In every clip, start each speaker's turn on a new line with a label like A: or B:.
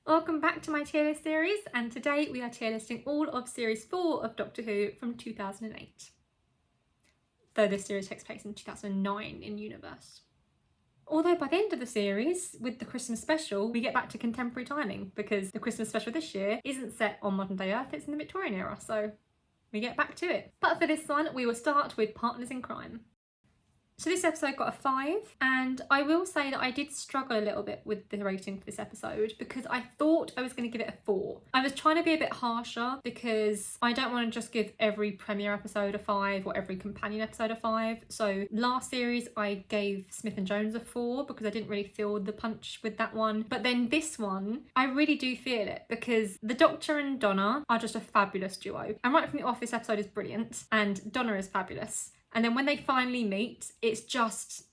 A: Welcome back to my tier list series, and today we are tier listing all of series 4 of Doctor Who from 2008. Though this series takes place in 2009 in universe. Although by the end of the series, with the Christmas special, we get back to contemporary timing because the Christmas special this year isn't set on modern day Earth, it's in the Victorian era, so we get back to it. But for this one, we will start with Partners in Crime. So this episode got a 5, and I will say that I did struggle a little bit with the rating for this episode because I thought I was going to give it a 4. I was trying to be a bit harsher because I don't want to just give every premiere episode a 5 or every companion episode a 5. So last series I gave Smith and Jones a 4 because I didn't really feel the punch with that one. But then this one, I really do feel it because the Doctor and Donna are just a fabulous duo. And right from the off, this episode is brilliant and Donna is fabulous. And then when they finally meet, it's just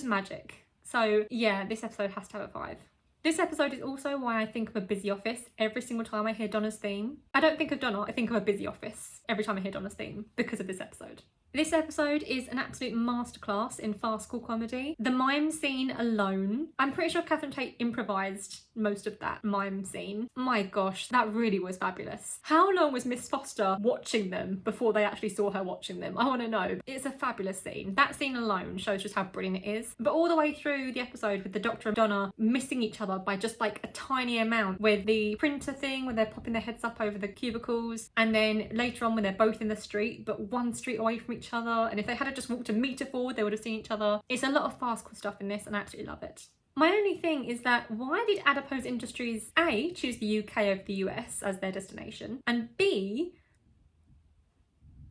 A: magic. So yeah, this episode has to have a 5. This episode is also why I think of a busy office every single time I hear Donna's theme. I don't think of Donna, I think of a busy office every time I hear Donna's theme because of this episode. This episode is an absolute masterclass in farcical comedy. The mime scene alone, I'm pretty sure Catherine Tate improvised most of that mime scene. My gosh, that really was fabulous. How long was Miss Foster watching them before they actually saw her watching them? I want to know. It's a fabulous scene. That scene alone shows just how brilliant it is. But all the way through the episode with the Doctor and Donna missing each other by just like a tiny amount, with the printer thing where they're popping their heads up over the cubicles, and then later on when they're both in the street but one street away from each other, and if they had just walked a metre forward they would have seen each other. It's a lot of farcical stuff in this and I absolutely love it. My only thing is that why did Adipose Industries A, choose the UK over the US as their destination, and B,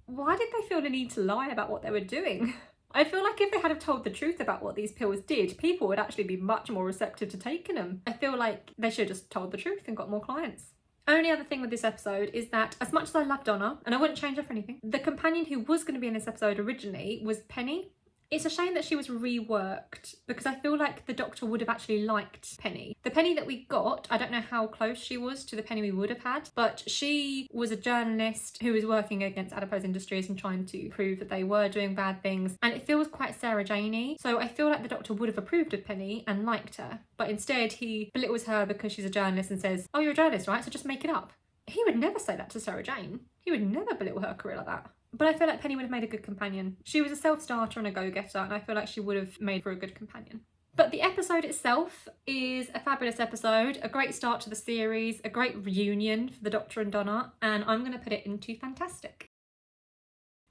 A: why did they feel the need to lie about what they were doing? I feel like if they had have told the truth about what these pills did, people would actually be much more receptive to taking them. I feel like they should have just told the truth and got more clients. Only other thing with this episode is that as much as I love Donna, and I wouldn't change her for anything, the companion who was going to be in this episode originally was Penny. It's a shame that she was reworked because I feel like the Doctor would have actually liked Penny. The Penny that we got, I don't know how close she was to the Penny we would have had, but she was a journalist who was working against Adipose Industries and trying to prove that they were doing bad things, and it feels quite Sarah Janey. So I feel like the Doctor would have approved of Penny and liked her, but instead he belittles her because she's a journalist and says, "Oh, you're a journalist, right? So just make it up." He would never say that to Sarah Jane. He would never belittle her career like that. But I feel like Penny would have made a good companion. She was a self-starter and a go-getter, and I feel like she would have made for a good companion. But the episode itself is a fabulous episode, a great start to the series, a great reunion for the Doctor and Donna, and I'm going to put it into fantastic.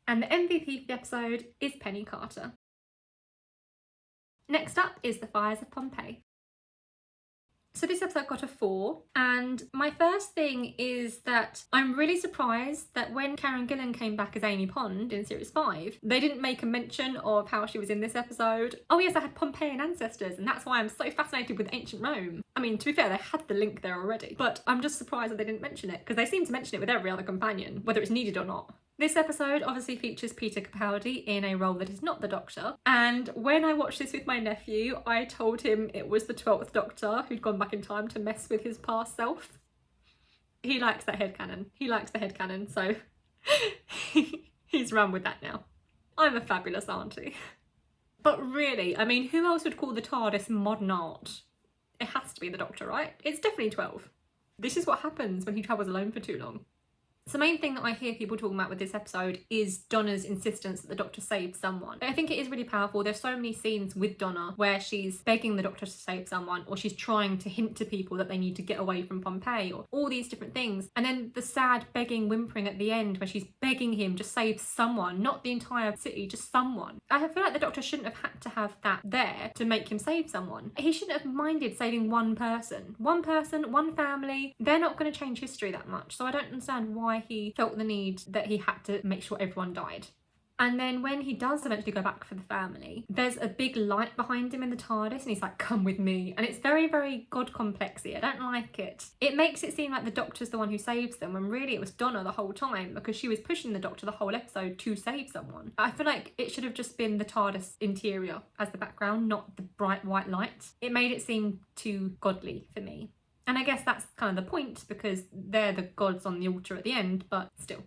A: And the MVP for the episode is Penny Carter. Next up is The Fires of Pompeii. So this episode got a 4, and my first thing is that I'm really surprised that when Karen Gillan came back as Amy Pond in series 5, they didn't make a mention of how she was in this episode. Oh yes, I had Pompeian ancestors, and that's why I'm so fascinated with ancient Rome. I mean, to be fair, they had the link there already, but I'm just surprised that they didn't mention it because they seem to mention it with every other companion, whether it's needed or not. This episode obviously features Peter Capaldi in a role that is not the Doctor, and when I watched this with my nephew, I told him it was the 12th Doctor who'd gone back in time to mess with his past self. He likes that headcanon. He likes the headcanon, so he's run with that now. I'm a fabulous auntie. But really, I mean, who else would call the TARDIS modern art? It has to be the Doctor, right? It's definitely 12. This is what happens when he travels alone for too long. So the main thing that I hear people talking about with this episode is Donna's insistence that the Doctor save someone. I think it is really powerful. There's so many scenes with Donna where she's begging the Doctor to save someone, or she's trying to hint to people that they need to get away from Pompeii, or all these different things. And then the sad begging, whimpering at the end where she's begging him to save someone, not the entire city, just someone. I feel like the Doctor shouldn't have had to have that there to make him save someone. He shouldn't have minded saving one person. One person, one family. They're not going to change history that much. So I don't understand why he felt the need that he had to make sure everyone died. And then when he does eventually go back for the family, there's a big light behind him in the TARDIS and he's like, "Come with me." And it's very, very God complexy. I don't like it. It makes it seem like the Doctor's the one who saves them when really it was Donna the whole time because she was pushing the Doctor the whole episode to save someone. I feel like it should have just been the TARDIS interior as the background, not the bright white light. It made it seem too godly for me. And I guess that's kind of the point because they're the gods on the altar at the end, but still.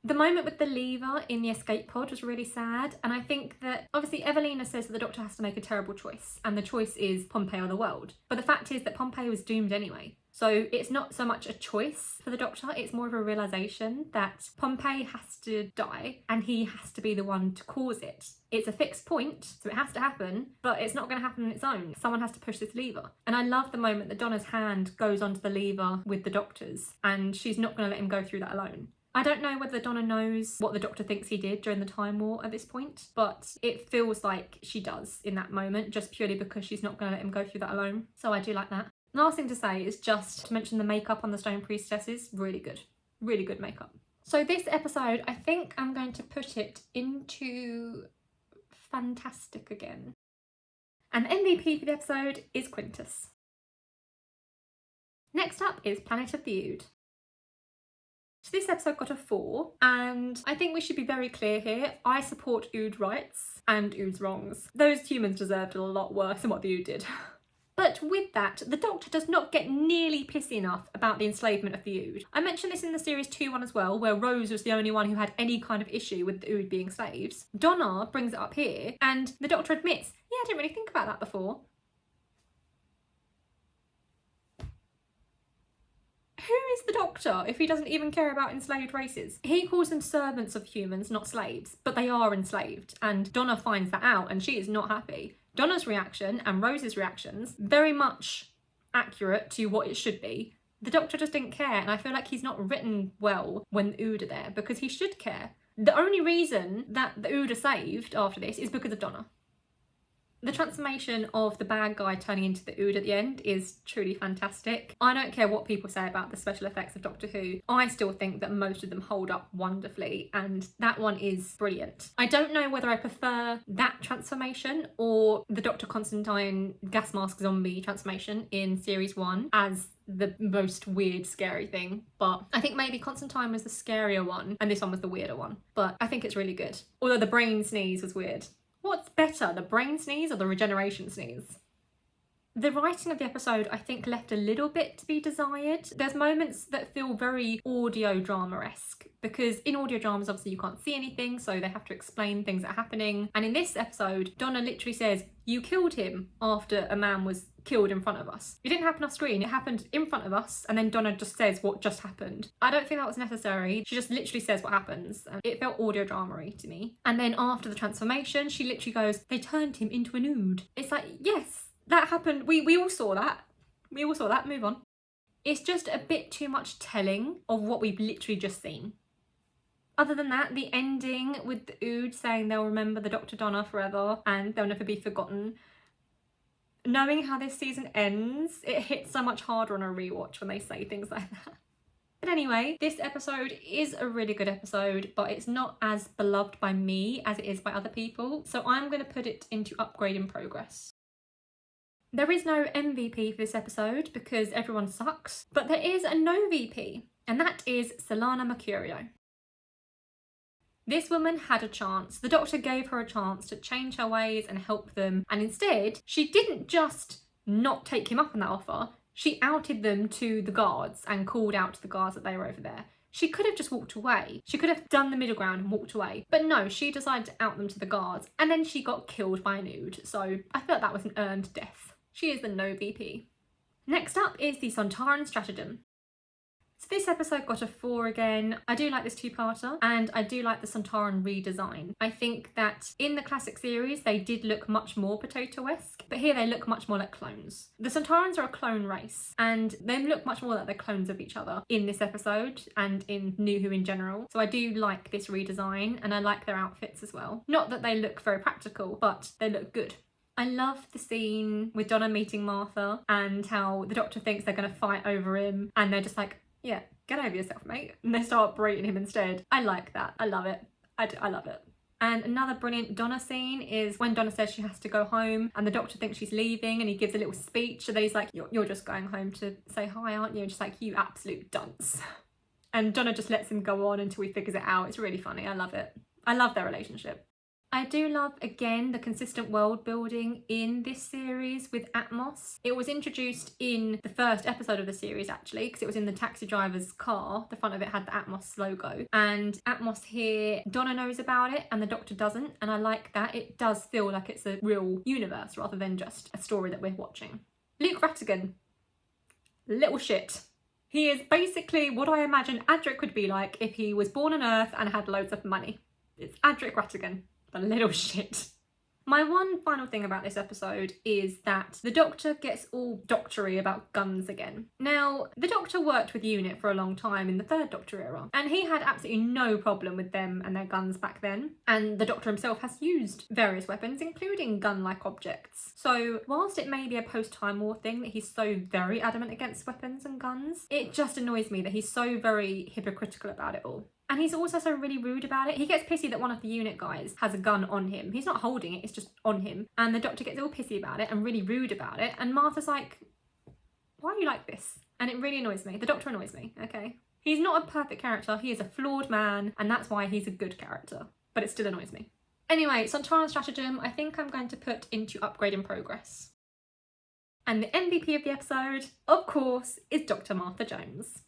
A: The moment with the lever in the escape pod was really sad, and I think that obviously Evelina says that the Doctor has to make a terrible choice, and the choice is Pompeii or the world. But the fact is that Pompeii was doomed anyway. So it's not so much a choice for the Doctor, it's more of a realisation that Pompeii has to die and he has to be the one to cause it. It's a fixed point, so it has to happen, but it's not going to happen on its own. Someone has to push this lever. And I love the moment that Donna's hand goes onto the lever with the Doctor's, and she's not going to let him go through that alone. I don't know whether Donna knows what the Doctor thinks he did during the Time War at this point, but it feels like she does in that moment, just purely because she's not going to let him go through that alone. So I do like that. Last thing to say is just to mention the makeup on the Stone Priestesses. Really good. Really good makeup. So this episode, I think I'm going to put it into fantastic again. And the MVP for the episode is Quintus. Next up is Planet of the Ood. So this episode got a 4, and I think we should be very clear here. I support Ood rights and Ood's wrongs. Those humans deserved a lot worse than what the Ood did. But with that, the Doctor does not get nearly pissy enough about the enslavement of the Ood. I mentioned this in the series 2-1 as well, where Rose was the only one who had any kind of issue with the Ood being slaves. Donna brings it up here, and the Doctor admits, yeah, I didn't really think about that before. Who is the Doctor if he doesn't even care about enslaved races? He calls them servants of humans, not slaves, but they are enslaved, and Donna finds that out and she is not happy. Donna's reaction and Rose's reactions, very much accurate to what it should be. The Doctor just didn't care, and I feel like he's not written well when the Ood are there, because he should care. The only reason that the Ood are saved after this is because of Donna. The transformation of the bad guy turning into the Ood at the end is truly fantastic. I don't care what people say about the special effects of Doctor Who, I still think that most of them hold up wonderfully, and that one is brilliant. I don't know whether I prefer that transformation or the Dr. Constantine gas mask zombie transformation in series 1 as the most weird, scary thing, but I think maybe Constantine was the scarier one and this one was the weirder one, but I think it's really good. Although the brain sneeze was weird. What's better, the brain sneeze or the regeneration sneeze? The writing of the episode, I think, left a little bit to be desired. There's moments that feel very audio drama-esque, because in audio dramas, obviously, you can't see anything, so they have to explain things that are happening. And in this episode, Donna literally says, "You killed him," after a man was killed in front of us. It didn't happen off screen, it happened in front of us, and then Donna just says what just happened. I don't think that was necessary. She just literally says what happens. It felt audio drama-y to me. And then after the transformation, she literally goes, "They turned him into an Ood." It's like, yes, that happened. We all saw that. We all saw that. Move on. It's just a bit too much telling of what we've literally just seen. Other than that, the ending with the Ood saying they'll remember the Dr. Donna forever and they'll never be forgotten. Knowing how this season ends, it hits so much harder on a rewatch when they say things like that. But anyway, this episode is a really good episode, but it's not as beloved by me as it is by other people, so I'm going to put it into upgrade in progress. There is no MVP for this episode because everyone sucks, but there is a no VP, and that is Solana Mercurio. This woman had a chance. The Doctor gave her a chance to change her ways and help them, and instead, she didn't just not take him up on that offer, she outed them to the guards and called out to the guards that they were over there. She could have just walked away. She could have done the middle ground and walked away. But no, she decided to out them to the guards, and then she got killed by an Ood, so I felt that was an earned death. She is the no VP. Next up is the Sontaran Strategem. So this episode got a 4 again. I do like this two-parter, and I do like the Sontaran redesign. I think that in the classic series, they did look much more potato-esque, but here they look much more like clones. The Sontarans are a clone race, and they look much more like they're clones of each other in this episode and in NewWho in general. So I do like this redesign, and I like their outfits as well. Not that they look very practical, but they look good. I love the scene with Donna meeting Martha and how the Doctor thinks they're going to fight over him, and they're just like, yeah, get over yourself, mate. And they start berating him instead. I like that. I love it. I love it. And another brilliant Donna scene is when Donna says she has to go home and the Doctor thinks she's leaving and he gives a little speech and then he's like, you're just going home to say hi, aren't you? And just like, you absolute dunce. And Donna just lets him go on until he figures it out. It's really funny. I love it. I love their relationship. I do love, again, the consistent world building in this series with Atmos. It was introduced in the first episode of the series, actually, because it was in the taxi driver's car. The front of it had the Atmos logo. And Atmos here, Donna knows about it and the Doctor doesn't. And I like that. It does feel like it's a real universe rather than just a story that we're watching. Luke Rattigan. Little shit. He is basically what I imagine Adric would be like if he was born on Earth and had loads of money. It's Adric Rattigan. The little shit. My one final thing about this episode is that the Doctor gets all doctory about guns again. Now, the Doctor worked with UNIT for a long time in the third Doctor era, and he had absolutely no problem with them and their guns back then. And the Doctor himself has used various weapons, including gun-like objects. So, whilst it may be a post-Time War thing that he's so very adamant against weapons and guns, it just annoys me that he's so very hypocritical about it all. And he's also so really rude about it. He gets pissy that one of the UNIT guys has a gun on him. He's not holding it, it's just on him. And the Doctor gets all pissy about it and really rude about it. And Martha's like, why are you like this? And it really annoys me. The Doctor annoys me, okay? He's not a perfect character. He is a flawed man. And that's why he's a good character. But it still annoys me. Anyway, Sontaran Strategem, I think I'm going to put into upgrade in progress. And the MVP of the episode, of course, is Dr. Martha Jones.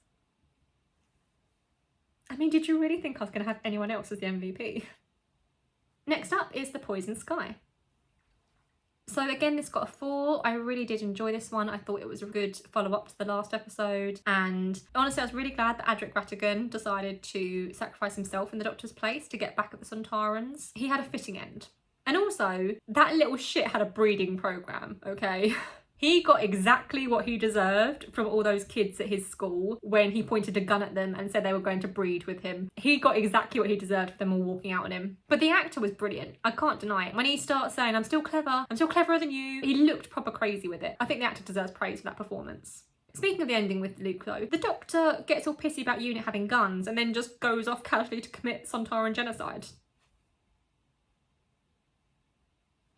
A: I mean, did you really think I was going to have anyone else as the MVP? Next up is The Poison Sky. So again, this got a 4. I really did enjoy this one. I thought it was a good follow-up to the last episode. And honestly, I was really glad that Adric Rattigan decided to sacrifice himself in the Doctor's place to get back at the Sontarans. He had a fitting end. And also, that little shit had a breeding program, okay? He got exactly what he deserved from all those kids at his school when he pointed a gun at them and said they were going to breed with him. He got exactly what he deserved for them all walking out on him. But the actor was brilliant. I can't deny it. When he starts saying, I'm still cleverer than you, he looked proper crazy with it. I think the actor deserves praise for that performance. Speaking of the ending with Luke though, the Doctor gets all pissy about UNIT having guns and then just goes off casually to commit Sontaran genocide.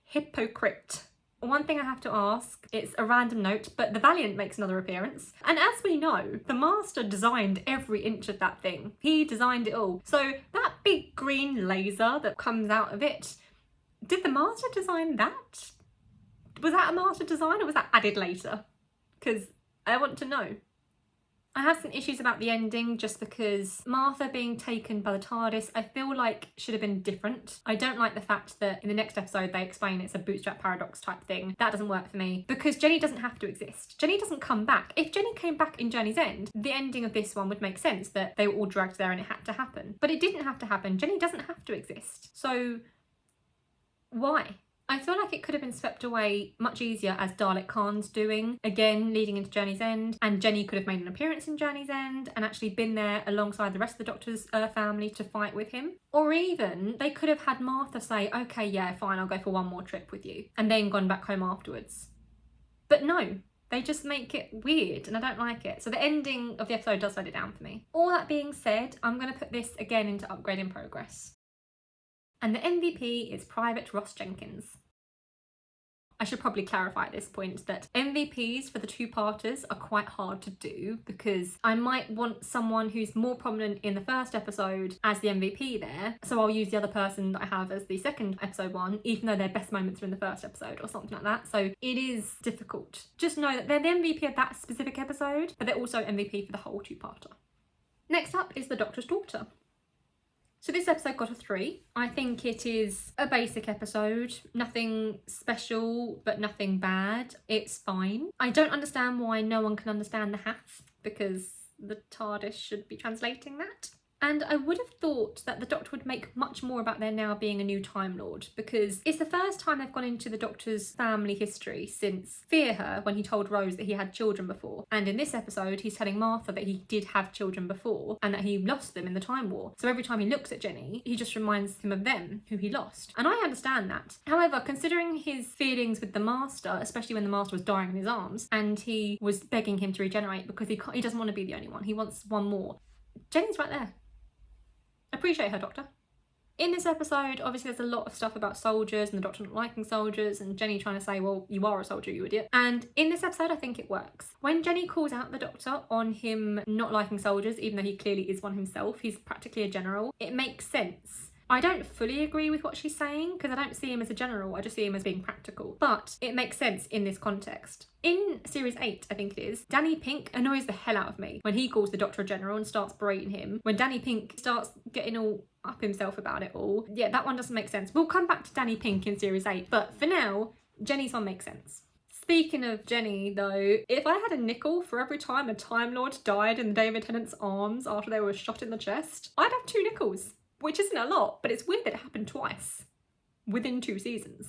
A: Hypocrite. One thing I have to ask, it's a random note, but the Valiant makes another appearance. And as we know, the Master designed every inch of that thing. He designed it all. So that big green laser that comes out of it, did the Master design that? Was that a Master design or was that added later? Because I want to know. I have some issues about the ending just because Martha being taken by the TARDIS I feel like should have been different. I don't like the fact that in the next episode they explain it's a bootstrap paradox type thing. That doesn't work for me because Jenny doesn't have to exist. Jenny doesn't come back. If Jenny came back in Journey's End, the ending of this one would make sense that they were all dragged there and it had to happen. But it didn't have to happen. Jenny doesn't have to exist. So why? I feel like it could have been swept away much easier as Dalek Khan's doing, again leading into Journey's End, and Jenny could have made an appearance in Journey's End and actually been there alongside the rest of the Doctor's family to fight with him. Or even they could have had Martha say, okay, yeah, fine, I'll go for one more trip with you, and then gone back home afterwards. But no, they just make it weird and I don't like it. So the ending of the episode does let it down for me. All that being said, I'm going to put this again into upgrade in progress. And the MVP is Private Ross Jenkins. I should probably clarify at this point that MVPs for the two-parters are quite hard to do because I might want someone who's more prominent in the first episode as the MVP there, so I'll use the other person that I have as the second episode one, even though their best moments are in the first episode or something like that. So it is difficult. Just know that they're the MVP of that specific episode, but they're also MVP for the whole two-parter. Next up is The Doctor's Daughter. So this episode got a 3. I think it is a basic episode. Nothing special, but nothing bad. It's fine. I don't understand why no one can understand the Hath, because the TARDIS should be translating that. And I would have thought that the Doctor would make much more about there now being a new Time Lord, because it's the first time they've gone into the Doctor's family history since Fear Her, when he told Rose that he had children before. And in this episode, he's telling Martha that he did have children before and that he lost them in the Time War. So every time he looks at Jenny, he just reminds him of them, who he lost. And I understand that. However, considering his feelings with the Master, especially when the Master was dying in his arms, and he was begging him to regenerate because he doesn't want to be the only one. He wants one more. Jenny's right there. Appreciate her, Doctor. In this episode, obviously there's a lot of stuff about soldiers and the Doctor not liking soldiers and Jenny trying to say, well, you are a soldier, you idiot. And in this episode, I think it works. When Jenny calls out the Doctor on him not liking soldiers, even though he clearly is one himself, he's practically a general, it makes sense. I don't fully agree with what she's saying because I don't see him as a general, I just see him as being practical. But it makes sense in this context. In series 8, I think it is, Danny Pink annoys the hell out of me when he calls the Doctor a general and starts berating him. When Danny Pink starts getting all up himself about it all. Yeah, that one doesn't make sense. We'll come back to Danny Pink in series 8, but for now, Jenny's one makes sense. Speaking of Jenny though, if I had a nickel for every time a Time Lord died in David Tennant's arms after they were shot in the chest, I'd have 2 nickels. Which isn't a lot, but it's weird that it happened twice within 2 seasons.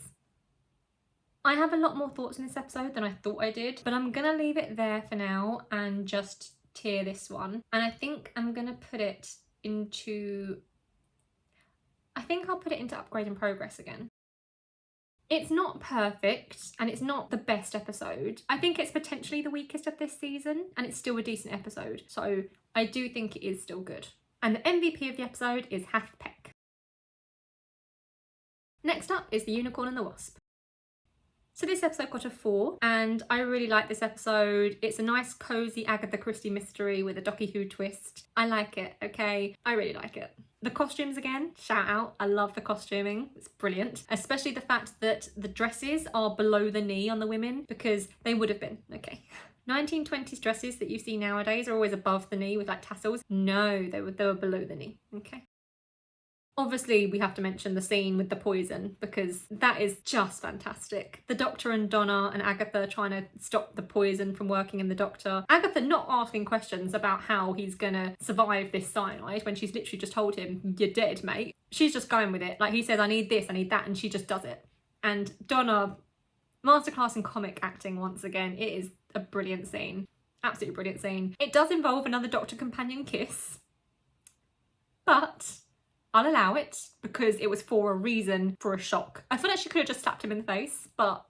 A: I have a lot more thoughts in this episode than I thought I did, but I'm gonna leave it there for now and just tier this one. And I think I'm gonna put it into... I'll put it into upgrade in progress again. It's not perfect and it's not the best episode. I think it's potentially the weakest of this season and it's still a decent episode. So I do think it is still good. And the MVP of the episode is Half Peck. Next up is The Unicorn and the Wasp. So this episode got a 4 and I really like this episode. It's a nice cosy Agatha Christie mystery with a Doctor Who twist. I like it, okay? I really like it. The costumes again, shout out. I love the costuming. It's brilliant. Especially the fact that the dresses are below the knee on the women because they would have been, okay. 1920s dresses that you see nowadays are always above the knee with like tassels. No, they were below the knee, okay. Obviously, we have to mention the scene with the poison because that is just fantastic. The Doctor and Donna and Agatha trying to stop the poison from working in the Doctor. Agatha not asking questions about how he's gonna survive this cyanide when she's literally just told him, you're dead, mate. She's just going with it. Like he says, I need this, I need that, and she just does it. And Donna, masterclass in comic acting once again. It is a brilliant scene. Absolutely brilliant scene. It does involve another Doctor companion kiss, but I'll allow it because it was for a reason, for a shock. I feel like she could have just slapped him in the face, but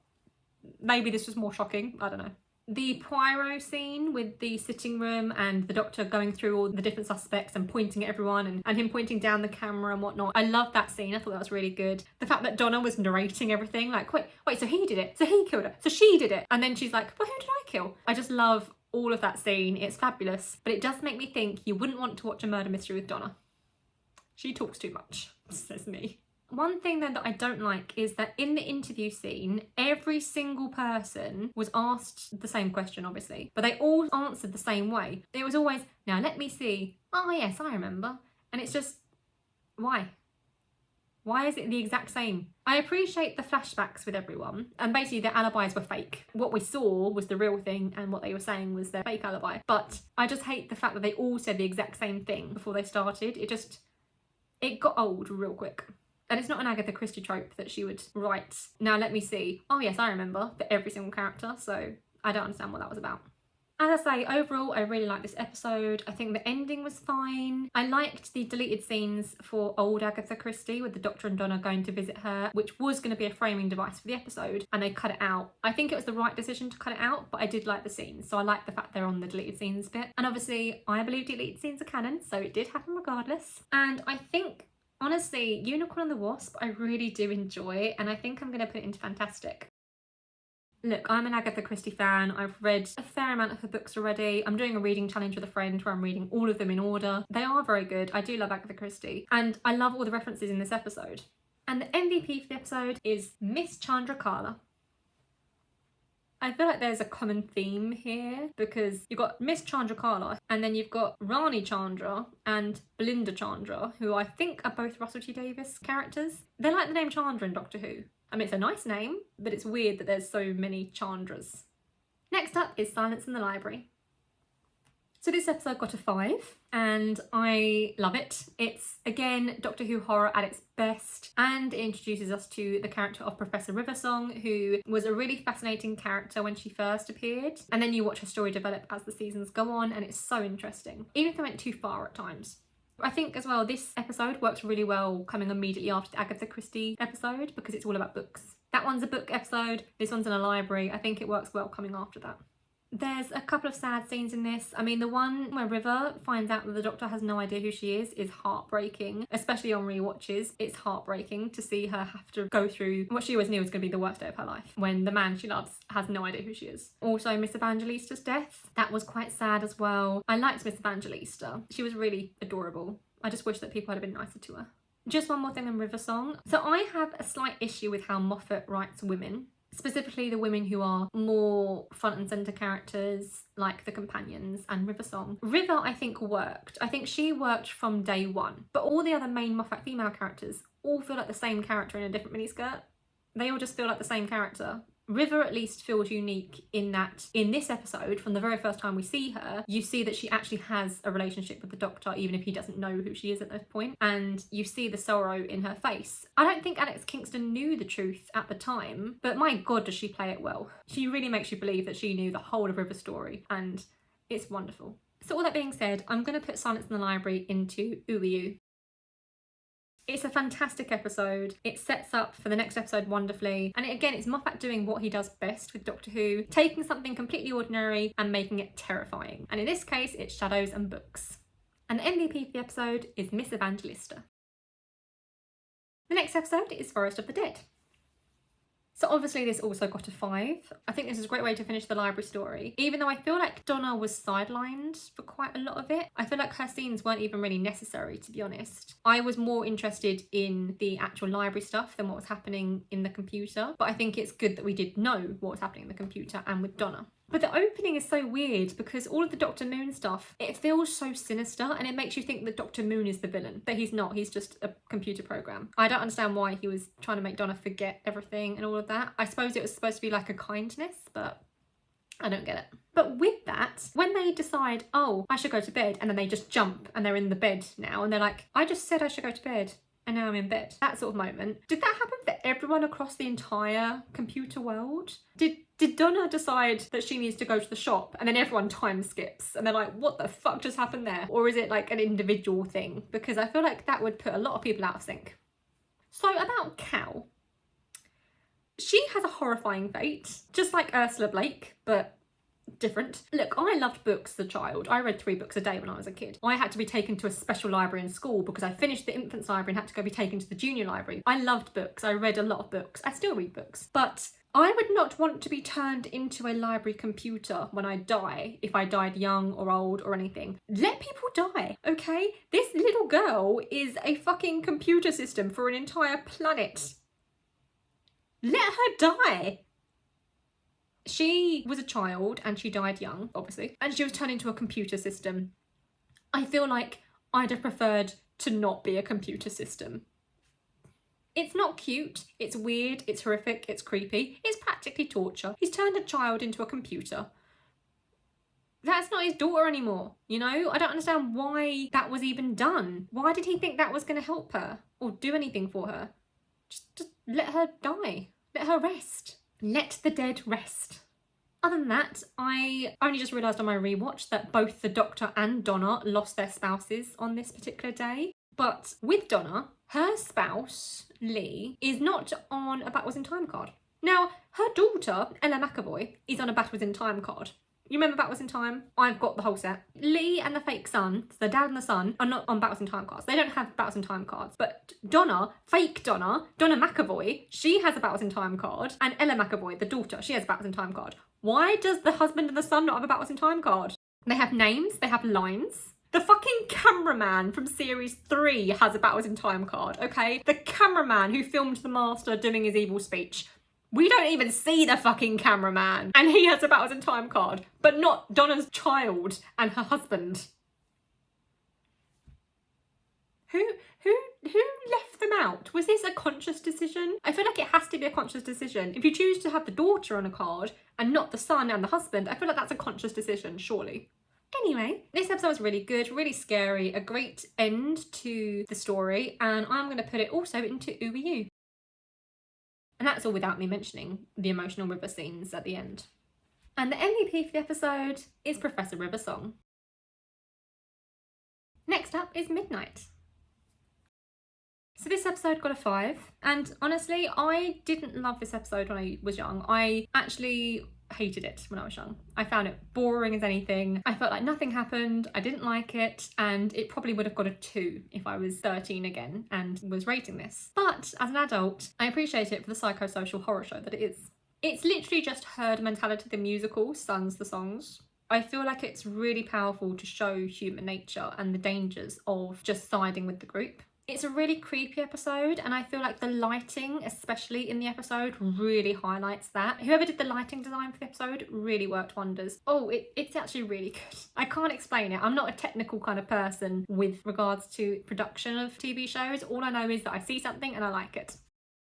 A: maybe this was more shocking. I don't know. The Poirot scene with the sitting room and the Doctor going through all the different suspects and pointing at everyone and him pointing down the camera and whatnot. I love that scene. I thought that was really good. The fact that Donna was narrating everything, like, wait, so he did it. So he killed her. So she did it. And then she's like, well, who did I kill? I just love all of that scene. It's fabulous. But it does make me think you wouldn't want to watch a murder mystery with Donna. She talks too much, says me. One thing though that I don't like is that in the interview scene, every single person was asked the same question, obviously, but they all answered the same way. It was always, now let me see. Oh yes, I remember. And it's just, why? Why is it the exact same? I appreciate the flashbacks with everyone, and basically their alibis were fake. What we saw was the real thing, and what they were saying was their fake alibi. But I just hate the fact that they all said the exact same thing before they started. It got old real quick. And it's not an Agatha Christie trope that she would write, now let me see, oh yes, I remember, for every single character, so I don't understand what that was about. As I say, overall, I really liked this episode. I think the ending was fine. I liked the deleted scenes for old Agatha Christie with the Doctor and Donna going to visit her, which was going to be a framing device for the episode, and they cut it out. I think it was the right decision to cut it out, but I did like the scenes, so I like the fact they're on the deleted scenes bit. And obviously, I believe deleted scenes are canon, so it did happen regardless. And I think, honestly, Unicorn and the Wasp, I really do enjoy, and I think I'm going to put it into Fantastic. Look, I'm an Agatha Christie fan. I've read a fair amount of her books already. I'm doing a reading challenge with a friend where I'm reading all of them in order. They are very good. I do love Agatha Christie. And I love all the references in this episode. And the MVP for the episode is Miss Chandrakala. I feel like there's a common theme here because you've got Miss Chandrakala and then you've got Rani Chandra and Belinda Chandra, who I think are both Russell T Davies characters. They're like the name Chandra in Doctor Who. I mean, it's a nice name, but it's weird that there's so many Chandras. Next up is Silence in the Library. So this episode got a 5 and I love it. It's, again, Doctor Who horror at its best, and it introduces us to the character of Professor Riversong, who was a really fascinating character when she first appeared. And then you watch her story develop as the seasons go on, and it's so interesting, even if they went too far at times. I think as well this episode works really well coming immediately after the Agatha Christie episode because it's all about books. That one's a book episode, this one's in a library. I think it works well coming after that. There's a couple of sad scenes in this. I mean, the one where River finds out that the Doctor has no idea who she is heartbreaking, especially on rewatches. It's heartbreaking to see her have to go through what she always knew was going to be the worst day of her life when the man she loves has no idea who she is. Also, Miss Evangelista's death. That was quite sad as well. I liked Miss Evangelista. She was really adorable. I just wish that people had been nicer to her. Just one more thing on River Song. So I have a slight issue with how Moffat writes women, specifically the women who are more front and centre characters, like the companions and River Song. River, I think, worked. I think she worked from day one. But all the other main Moffat female characters all feel like the same character in a different miniskirt. They all just feel like the same character. River at least feels unique in that in this episode, from the very first time we see her, you see that she actually has a relationship with the Doctor, even if he doesn't know who she is at this point, and you see the sorrow in her face. I don't think Alex Kingston knew the truth at the time, but my god does she play it well. She really makes you believe that she knew the whole of River's story, and it's wonderful. So all that being said, I'm going to put Silence in the Library into NewWho. It's a fantastic episode. It sets up for the next episode wonderfully. And again, it's Moffat doing what he does best with Doctor Who, taking something completely ordinary and making it terrifying. And in this case, it's shadows and books. And the MVP for the episode is Miss Evangelista. The next episode is Forest of the Dead. So obviously this also got a 5. I think this is a great way to finish the library story. Even though I feel like Donna was sidelined for quite a lot of it. I feel like her scenes weren't even really necessary, to be honest. I was more interested in the actual library stuff than what was happening in the computer. But I think it's good that we did know what was happening in the computer and with Donna. But the opening is so weird because all of the Dr. Moon stuff, it feels so sinister and it makes you think that Dr. Moon is the villain. But he's not, he's just a computer program. I don't understand why he was trying to make Donna forget everything and all of that. I suppose it was supposed to be like a kindness, but I don't get it. But with that, when they decide, oh, I should go to bed, and then they just jump and they're in the bed now and they're like, I just said I should go to bed. And now I'm in bed. That sort of moment. Did that happen for everyone across the entire computer world? Did Donna decide that she needs to go to the shop and then everyone time skips and they're like, what the fuck just happened there? Or is it like an individual thing? Because I feel like that would put a lot of people out of sync. So about Cal. She has a horrifying fate, just like Ursula Blake, but different. Look, I loved books as a child. I read 3 books a day when I was a kid. I had to be taken to a special library in school because I finished the infants library and had to go be taken to the junior library. I loved books. I read a lot of books. I still read books. But I would not want to be turned into a library computer when I die, if I died young or old or anything. Let people die, okay? This little girl is a fucking computer system for an entire planet. Let her die. She was a child and she died young, obviously, and she was turned into a computer system. I feel like I'd have preferred to not be a computer system. It's not cute, it's weird, it's horrific, it's creepy, it's practically torture. He's turned a child into a computer. That's not his daughter anymore, you know? I don't understand why that was even done. Why did he think that was going to help her or do anything for her? Just let her die. Let her rest. Let the dead rest. Other than that, I only just realised on my rewatch that both the Doctor and Donna lost their spouses on this particular day. But with Donna, her spouse, Lee, is not on a Battles in Time card. Now, her daughter, Ella McAvoy, is on a Battles in Time card. You remember Battles in Time? I've got the whole set. Lee and the fake son, the dad and the son, are not on Battles in Time cards. They don't have Battles in Time cards. But Donna, fake Donna McAvoy, she has a Battles in Time card. And Ella McAvoy, the daughter, she has a Battles in Time card. Why does the husband and the son not have a Battles in Time card? They have names, they have lines. The fucking cameraman from series 3 has a Battles in Time card, okay? The cameraman who filmed the Master doing his evil speech. We don't even see the fucking cameraman, and he has a Battles in Time card, but not Donna's child and her husband. Who left them out? Was this a conscious decision? I feel like it has to be a conscious decision. If you choose to have the daughter on a card and not the son and the husband, I feel like that's a conscious decision, surely. Anyway, this episode was really good, really scary, a great end to the story, and I'm going to put it also into NewWho. And that's all without me mentioning the emotional river scenes at the end. And the MVP for the episode is Professor River Song. Next up is Midnight. So this episode got a 5, and honestly, I didn't love this episode when I was young. I actually hated it when I was young. I found it boring as anything. I felt like nothing happened, I didn't like it, and it probably would have got a 2 if I was 13 again and was rating this. But as an adult, I appreciate it for the psychosocial horror show that it is. It's literally just Herd Mentality the musical sings the songs. I feel like it's really powerful to show human nature and the dangers of just siding with the group. It's a really creepy episode, and I feel like the lighting, especially in the episode, really highlights that. Whoever did the lighting design for the episode really worked wonders. Oh, it's actually really good. I can't explain it. I'm not a technical kind of person with regards to production of TV shows. All I know is that I see something and I like it.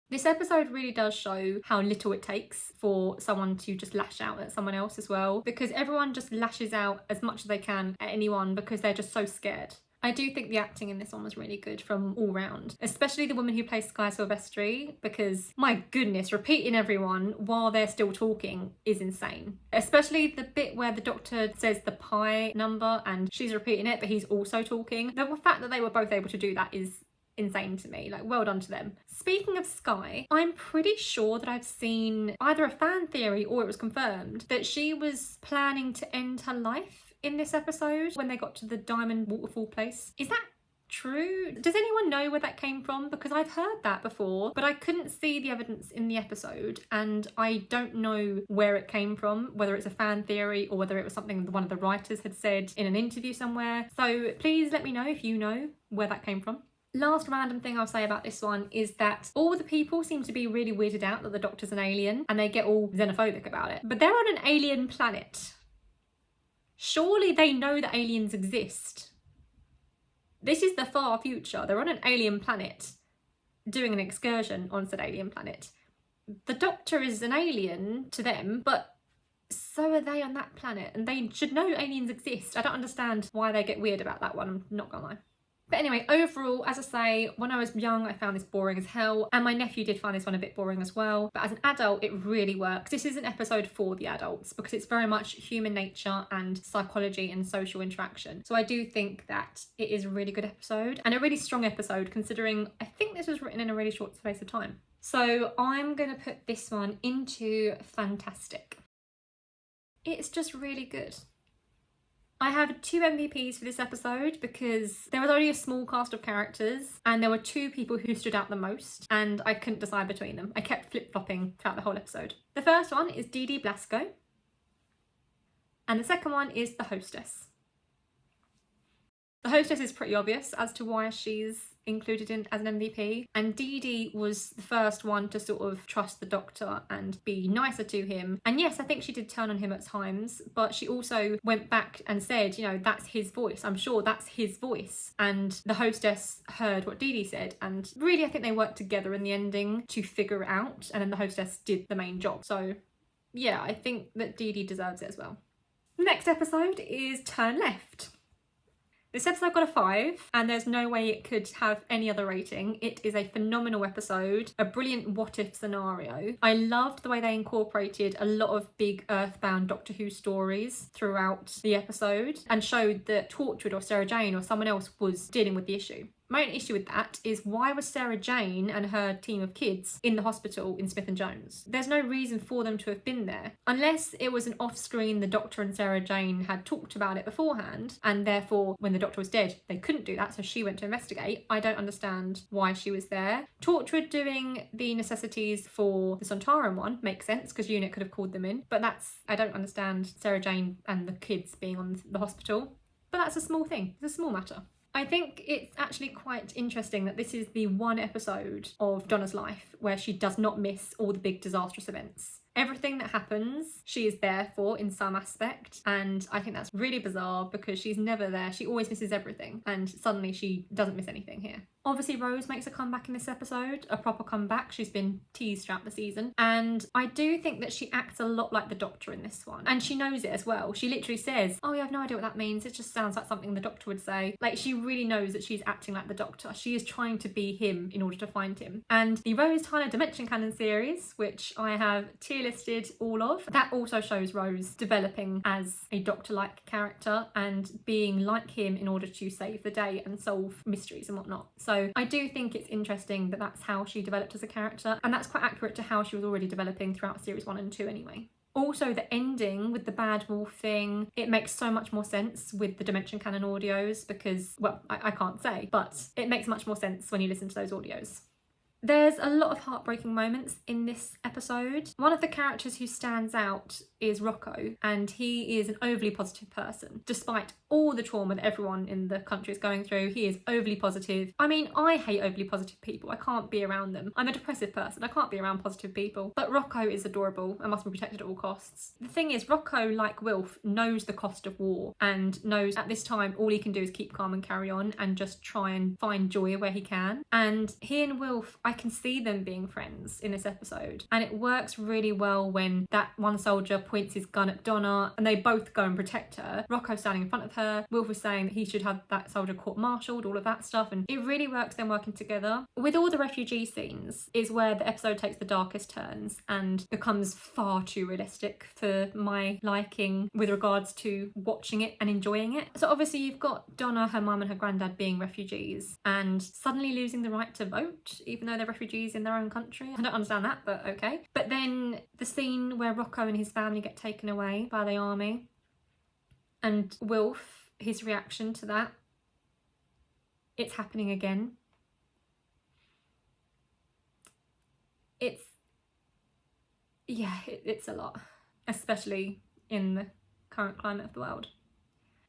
A: This episode really does show how little it takes for someone to just lash out at someone else as well, because everyone just lashes out as much as they can at anyone because they're just so scared. I do think the acting in this one was really good from all round, especially the woman who plays Sky Silvestri, because my goodness, repeating everyone while they're still talking is insane. Especially the bit where the doctor says the pi number and she's repeating it, but he's also talking. The fact that they were both able to do that is insane to me. Like, well done to them. Speaking of Sky, I'm pretty sure that I've seen either a fan theory or it was confirmed that she was planning to end her life in this episode when they got to the diamond waterfall place. Is that true? Does anyone know where that came from? Because I've heard that before, but I couldn't see the evidence in the episode, and I don't know where it came from, whether it's a fan theory or whether it was something that one of the writers had said in an interview somewhere. So please let me know if you know where that came from. Last random thing I'll say about this one is that all the people seem to be really weirded out that the Doctor's an alien, and they get all xenophobic about it. But they're on an alien planet. Surely they know that aliens exist. This is the far future. They're on an alien planet doing an excursion on said alien planet. The Doctor is an alien to them, but so are they on that planet, and they should know aliens exist. I don't understand why they get weird about that one, I'm not gonna lie. But anyway, overall, as I say, when I was young, I found this boring as hell, and my nephew did find this one a bit boring as well. But as an adult, it really works. This is an episode for the adults because it's very much human nature and psychology and social interaction. So I do think that it is a really good episode and a really strong episode, considering I think this was written in a really short space of time. So I'm going to put this one into fantastic. It's just really good. I have 2 MVPs for this episode because there was only a small cast of characters and there were 2 people who stood out the most, and I couldn't decide between them. I kept flip-flopping throughout the whole episode. The first one is Dee Dee Blasco, and the second one is the hostess. The hostess is pretty obvious as to why she's included in as an MVP, and Dee Dee was the first one to sort of trust the Doctor and be nicer to him. And yes, I think she did turn on him at times, but she also went back and said, you know, that's his voice. I'm sure that's his voice. And the hostess heard what Dee Dee said, and really I think they worked together in the ending to figure it out, and then the hostess did the main job. So yeah, I think that Dee Dee deserves it as well. The next episode is Turn Left. This episode got a 5, and there's no way it could have any other rating. It is a phenomenal episode, a brilliant what-if scenario. I loved the way they incorporated a lot of big earthbound Doctor Who stories throughout the episode and showed that Torchwood or Sarah Jane or someone else was dealing with the issue. My only issue with that is, why was Sarah Jane and her team of kids in the hospital in Smith & Jones? There's no reason for them to have been there. Unless it was an off-screen, the Doctor and Sarah Jane had talked about it beforehand, and therefore when the Doctor was dead they couldn't do that, so she went to investigate. I don't understand why she was there. Torchwood doing the necessities for the Sontaran one makes sense because UNIT could have called them in, but I don't understand Sarah Jane and the kids being on the hospital. But that's a small thing, it's a small matter. I think it's actually quite interesting that this is the one episode of Donna's life where she does not miss all the big disastrous events. Everything that happens, she is there for in some aspect, and I think that's really bizarre because she's never there. She always misses everything, and suddenly she doesn't miss anything here. Obviously, Rose makes a comeback in this episode, a proper comeback. She's been teased throughout the season, and I do think that she acts a lot like the Doctor in this one, and she knows it as well. She literally says, oh, you have no idea what that means. It just sounds like something the Doctor would say. Like, she really knows that she's acting like the Doctor. She is trying to be him in order to find him. And the Rose Tyler Dimension Canon series, which I have tier listed all of, that also shows Rose developing as a Doctor-like character and being like him in order to save the day and solve mysteries and whatnot. So I do think it's interesting that that's how she developed as a character, and that's quite accurate to how she was already developing throughout series 1 and 2 anyway. Also, the ending with the bad wolf thing, it makes so much more sense with the Dimension Canon audios because, well, I can't say, but it makes much more sense when you listen to those audios. There's a lot of heartbreaking moments in this episode. One of the characters who stands out is Rocco, and he is an overly positive person. Despite all the trauma that everyone in the country is going through, he is overly positive. I mean, I hate overly positive people. I can't be around them. I'm a depressive person. I can't be around positive people. But Rocco is adorable and must be protected at all costs. The thing is, Rocco, like Wilf, knows the cost of war and knows at this time all he can do is keep calm and carry on and just try and find joy where he can. And he and Wilf, I can see them being friends in this episode. And it works really well when that one soldier points his gun at Donna and they both go and protect her. Rocco's standing in front of her. Wilf was saying that he should have that soldier court-martialed, all of that stuff. And it really works them working together. With all the refugee scenes is where the episode takes the darkest turns and becomes far too realistic for my liking with regards to watching it and enjoying it. So obviously you've got Donna, her mum and her granddad being refugees and suddenly losing the right to vote, even though they're refugees in their own country. I don't understand that, but okay. But then the scene where Rocco and his family get taken away by the army and Wilf, his reaction to that, it's happening again. It's a lot, especially in the current climate of the world.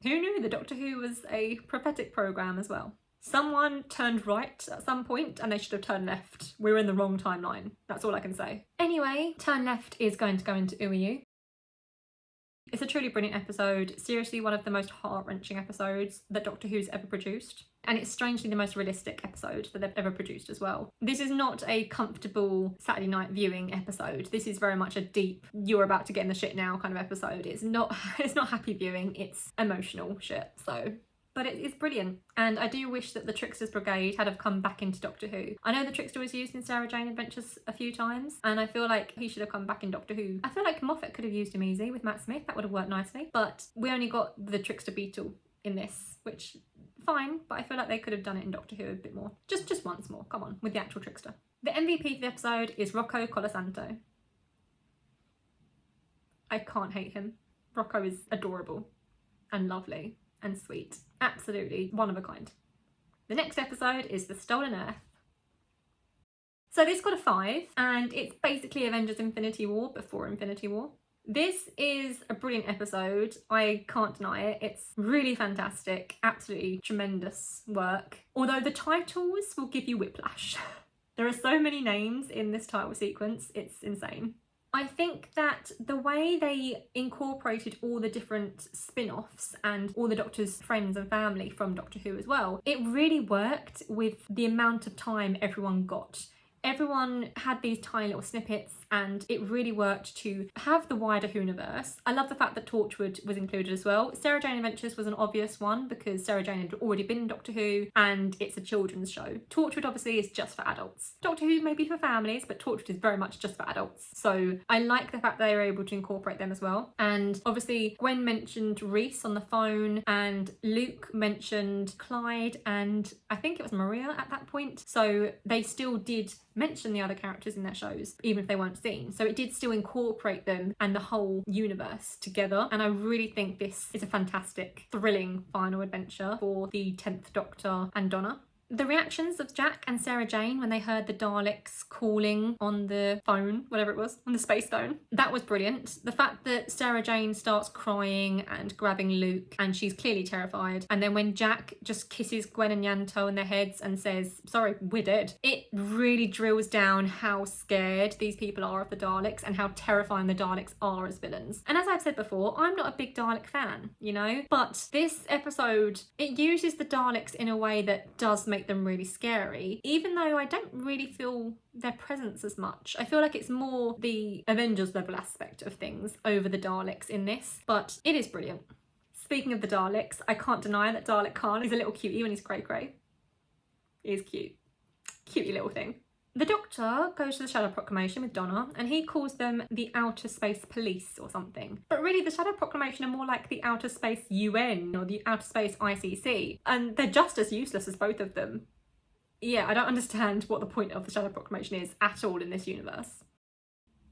A: Who knew that Doctor Who was a prophetic programme as well? Someone turned right at some point and they should have turned left. We're in the wrong timeline. That's all I can say. Anyway, Turn Left is going to go into NewWho. It's a truly brilliant episode. Seriously, one of the most heart-wrenching episodes that Doctor Who's ever produced. And it's strangely the most realistic episode that they've ever produced as well. This is not a comfortable Saturday night viewing episode. This is very much a deep, you're about to get in the shit now kind of episode. It's not happy viewing, it's emotional shit, so. But it is brilliant, and I do wish that the Trickster's Brigade had have come back into Doctor Who. I know the Trickster was used in Sarah Jane Adventures a few times, and I feel like he should have come back in Doctor Who. I feel like Moffat could have used him easy with Matt Smith, that would have worked nicely, but we only got the Trickster Beetle in this, which, fine, but I feel like they could have done it in Doctor Who a bit more. Just once more, come on, with the actual Trickster. The MVP for the episode is Rocco Colasanto. I can't hate him. Rocco is adorable and lovely and sweet. Absolutely one of a kind. The next episode is The Stolen Earth. So this got a 5 and it's basically Avengers Infinity War before Infinity War. This is a brilliant episode, I can't deny it. It's really fantastic, absolutely tremendous work. Although the titles will give you whiplash. There are so many names in this title sequence, it's insane. I think that the way they incorporated all the different spin-offs and all the Doctor's friends and family from Doctor Who as well, it really worked with the amount of time everyone got. Everyone had these tiny little snippets and it really worked to have the wider Whoniverse. I love the fact that Torchwood was included as well. Sarah Jane Adventures was an obvious one because Sarah Jane had already been in Doctor Who and it's a children's show. Torchwood obviously is just for adults. Doctor Who may be for families, but Torchwood is very much just for adults. So I like the fact that they were able to incorporate them as well. And obviously Gwen mentioned Reese on the phone and Luke mentioned Clyde and I think it was Maria at that point. So they still did mention the other characters in their shows, even if they weren't seen. So it did still incorporate them and the whole universe together. And I really think this is a fantastic, thrilling final adventure for the 10th Doctor and Donna. The reactions of Jack and Sarah Jane when they heard the Daleks calling on the phone, whatever it was, on the space phone, that was brilliant. The fact that Sarah Jane starts crying and grabbing Luke and she's clearly terrified, and then when Jack just kisses Gwen and Yanto on their heads and says, sorry, we're dead, it really drills down how scared these people are of the Daleks and how terrifying the Daleks are as villains. And as I've said before, I'm not a big Dalek fan, you know, but this episode, it uses the Daleks in a way that does make them really scary, even though I don't really feel their presence as much. I feel like it's more the Avengers level aspect of things over the Daleks in this, but it is brilliant. Speaking of the Daleks, I can't deny that Dalek Khan is a little cutie when he's grey. He is cute. Cutie little thing. The Doctor goes to the Shadow Proclamation with Donna and he calls them the Outer Space Police or something. But really the Shadow Proclamation are more like the Outer Space UN or the Outer Space ICC, and they're just as useless as both of them. Yeah, I don't understand what the point of the Shadow Proclamation is at all in this universe.